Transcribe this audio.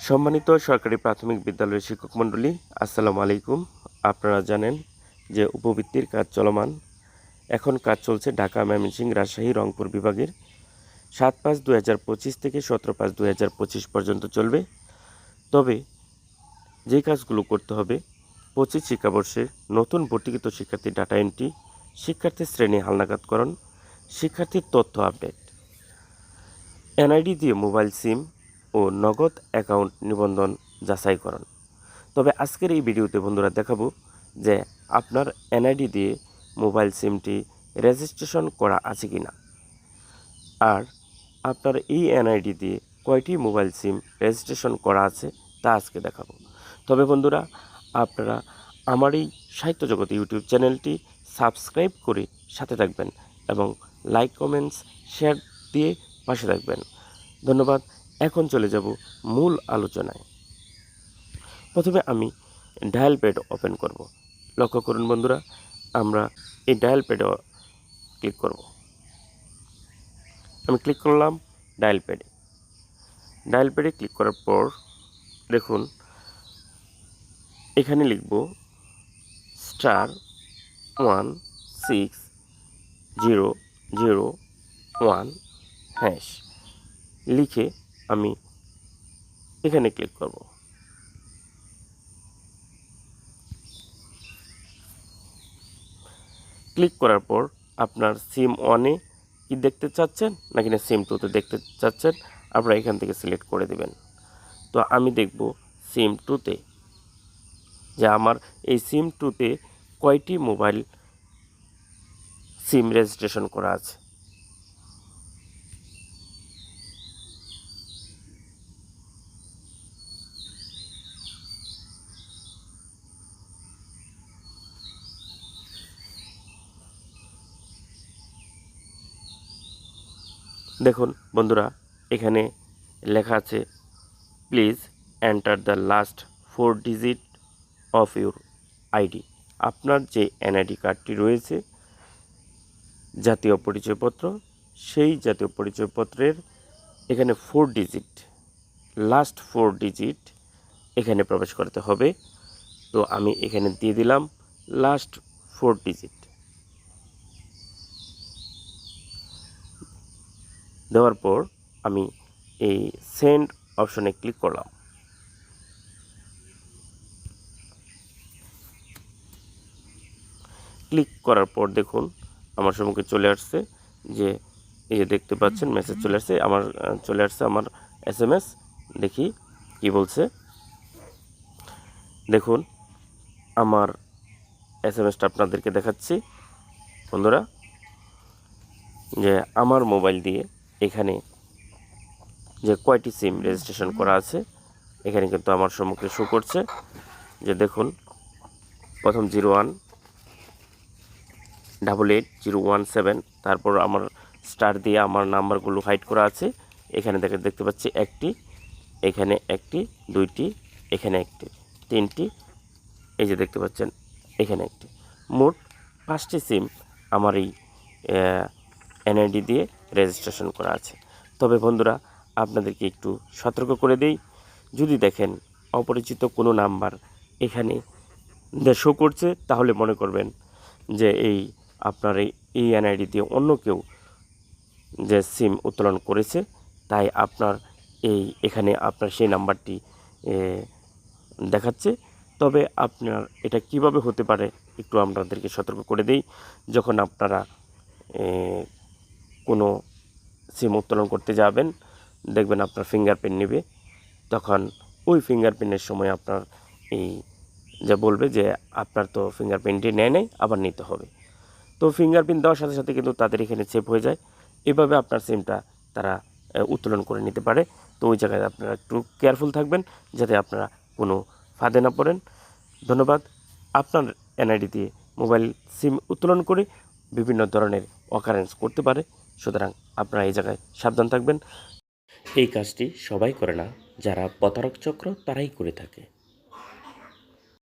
সম্মানিত সরকারি প্রাথমিক বিদ্যালয়ের শিক্ষক মণ্ডলী, আসসালামু আলাইকুম। আপনারা জানেন যে উপবৃত্তির কাজ চলমান। এখন কাজ চলছে ঢাকা, ময়মনসিংহ, রাজশাহী, রংপুর বিভাগের। 7/5/2025 থেকে 17/5/2025 পর্যন্ত চলবে। তবে যে কাজগুলো করতে হবে, 25 শিক্ষাবর্ষের নতুন ভর্তিকৃত শিক্ষার্থী ডাটা এন্ট্রি, শিক্ষার্থীর শ্রেণী হালনাগাদকরণ, শিক্ষার্থীর তথ্য আপডেট, এনআইডি দিয়ে মোবাইল সিম ও নগদ অ্যাকাউন্ট নিবন্ধন যাচাইকরণ। তবে আজকের এই ভিডিওতে বন্ধুরা দেখাবো যে আপনার এনআইডি দিয়ে মোবাইল সিমটি রেজিস্ট্রেশন করা আছে কি না, আর আপনার এই এনআইডি দিয়ে কয়টি মোবাইল সিম রেজিস্ট্রেশন করা আছে তা আজকে দেখাবো। তবে বন্ধুরা, আপনারা আমার এই সাহিত্য জগৎ ইউটিউব চ্যানেলটি সাবস্ক্রাইব করে সাথে থাকবেন এবং লাইক, কমেন্টস, শেয়ার দিয়ে পাশে থাকবেন। ধন্যবাদ। এখন চলে যাব মূল আলোচনায়। প্রথমে আমি ডায়াল প্যাড ওপেন করব। লক্ষ্য করুন বন্ধুরা, আমরা এই ডায়াল প্যাডে ক্লিক করব। আমি ক্লিক করলাম ডায়াল প্যাডে। ডায়াল প্যাডে ক্লিক করার পর দেখুন এখানে লিখব *16001# লিখে আমি এখানে ক্লিক করব। ক্লিক করার পর আপনার সিম 1-এ কি দেখতে চাচ্ছেন নাকি না সিম 2-তে দেখতে চাচ্ছেন, আপনারা এখান থেকে সিলেক্ট করে দেবেন। তো আমি দেখব সিম 2-তে যে আমার এই সিম 2-তে কয়টি মোবাইল সিম রেজিস্ট্রেশন করা আছে। দেখুন বন্ধুরা, এখানে লেখা আছে please enter the last 4 digit of your ID. আপনার যে এনআইডি কার্ডটি রয়েছে, জাতীয় পরিচয়পত্র, সেই জাতীয় পরিচয়পত্রের এখানে 4 ডিজিট, লাস্ট 4 ডিজিট এখানে প্রবেশ করতে হবে। তো আমি এখানে দিয়ে দিলাম লাস্ট 4 ডিজিট। দেওয়ার পর আমি এই সেন্ড অপশনে ক্লিক করলাম। ক্লিক করার পর দেখুন আমার সম্মুখে চলে আসছে যে এই যে দেখতে পাচ্ছেন মেসেজ চলে আসছে, চলে আসছে আমার SMS। দেখি কি বলছে। দেখুন আমার SMSটা আপনাদেরকে দেখাচ্ছি বন্ধুরা, যে আমার মোবাইল দিয়ে এখানে যে কয়টি সিম রেজিস্ট্রেশন করা আছে এখানে কিন্তু আমার সম্মুখে শো করছে। যে দেখুন প্রথম 01888017, তারপর আমার স্টার দিয়ে আমার নাম্বারগুলো হাইড করা আছে। এখানে দেখতে পাচ্ছি একটি, এখানে একটি, দুইটি, এখানে একটি, তিনটি, এই যে দেখতে পাচ্ছেন এখানে একটি, মোট 5টি সিম আমার এই এনআইডি দিয়ে রেজিস্ট্রেশন করা আছে। তবে বন্ধুরা, আপনাদেরকে একটু সতর্ক করে দেই, যদি দেখেন অপরিচিত কোনো নাম্বার এখানে শো করছে তাহলে মনে করবেন যে আপনার এই এনআইডি দিয়ে অন্য কেউ যে সিম উত্তোলন করেছে, তাই আপনার এখানে আপনার সেই নাম্বারটি দেখাচ্ছে। তবে আপনার এটা কিভাবে হতে পারে একটু আপনাদেরকে সতর্ক করে দেই। যখন আপনারা কোনো সিম উত্তোলন করতে যাবেন, দেখবেন আপনার ফিঙ্গারপ্রিন্ট নেবে, তখন ওই ফিঙ্গারপ্রিন্টের সময় আপনার যা বলবে যে আপনার তো ফিঙ্গারপ্রিন্টটি নেয় নাই, আবার নিতে হবে। তো ফিঙ্গারপ্রিন্ট দেওয়ার সাথে সাথে কিন্তু তাদের এখানে সেভ হয়ে যায়। এভাবে আপনার সিমটা তারা উত্তোলন করে নিতে পারে। তো ওই জায়গায় আপনারা একটু কেয়ারফুল থাকবেন যাতে আপনারা কোনো ফাঁদে না পড়েন। ধন্যবাদ। আপনার এনআইডি দিয়ে মোবাইল সিম উত্তোলন করে বিভিন্ন ধরনের অকারেন্স করতে পারে, সুতরাং আপনারা এই জায়গায় সাবধান থাকবেন। এই কাজটি সবাই করে না, যারা প্রতারক চক্র তারাই করে থাকে।